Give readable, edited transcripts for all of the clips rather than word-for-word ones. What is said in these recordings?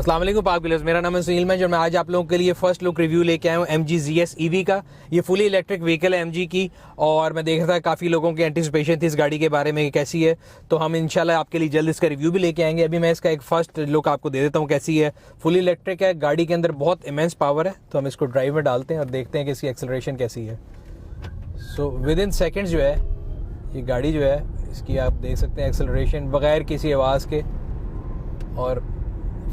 अस्सलाम वालेकुम पाक बिलर्स, मेरा नाम है सुनील मैच और मैं आज आप लोगों के लिए फर्स्ट लुक रिव्यू लेके आया हूँ MG ZS EV का। ये फुली इलेक्ट्रिक व्हीकल है MG की, और मैं देख रहा था काफ़ी लोगों की एंटिसिपेशन थी इस गाड़ी के बारे में कि कैसी है, तो हम इंशाल्लाह आपके लिए जल्द इसका रिव्यू भी लेके आएंगे। अभी मैं इसका एक फर्स्ट लुक आपको दे देता हूँ कैसी है। फुली इलेक्ट्रिक है, गाड़ी के अंदर बहुत इमेंस पावर है, तो हम इसको ड्राइव में डालते हैं और देखते हैं कि इसकी एक्सेलरेशन कैसी है। सो विद इन सेकेंड्स जो है ये गाड़ी जो है इसकी आप देख सकते हैं एक्सेलरेशन बगैर किसी आवाज़ के और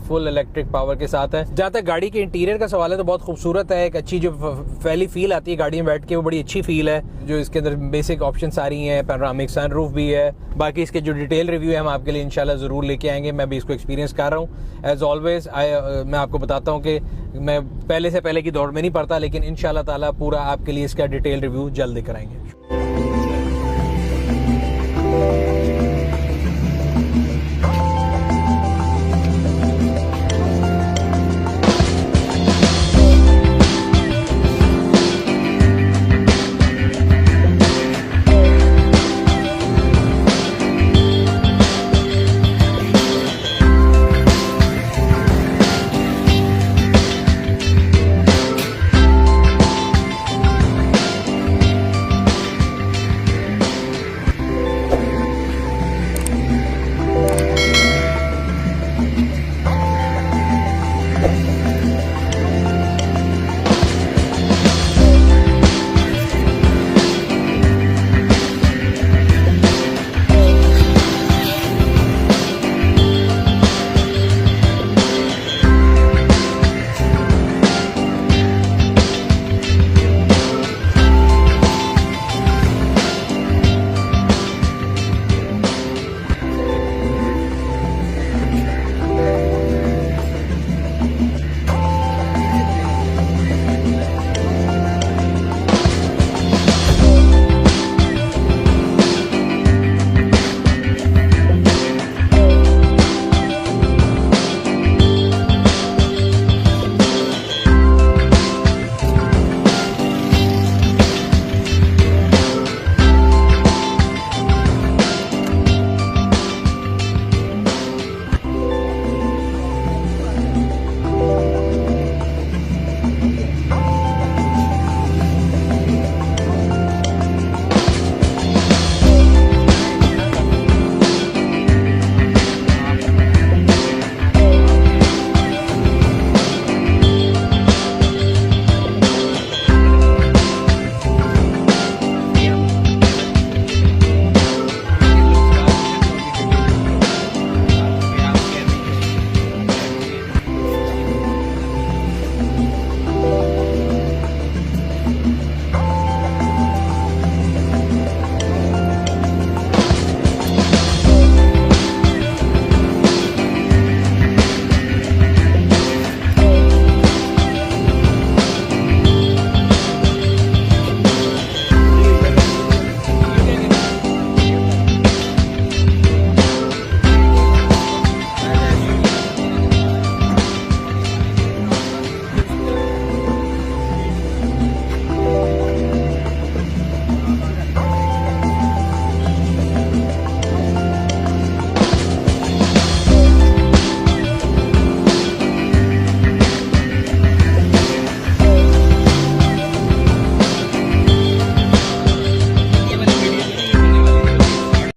फुल इलेक्ट्रिक पावर के साथ है। जहाँ तक गाड़ी के इंटीरियर का सवाल है तो बहुत खूबसूरत है, एक अच्छी जो पहली फील आती है गाड़ी में बैठ के वो बड़ी अच्छी फील है। जो इसके अंदर बेसिक ऑप्शन सारी हैं, पैनोरामिक सनरूफ भी है। बाकी इसके जो डिटेल रिव्यू है हम आपके लिए इंशाल्लाह ज़रूर लेके आएंगे। मैं भी इसको एक्सपीरियंस कर रहा हूँ। एज ऑलवेज मैं आपको बताता हूँ कि मैं पहले से पहले की दौड़ में नहीं पड़ता, लेकिन इंशाल्लाह ताला पूरा आपके लिए इसका डिटेल रिव्यू जल्द लेकर आएंगे।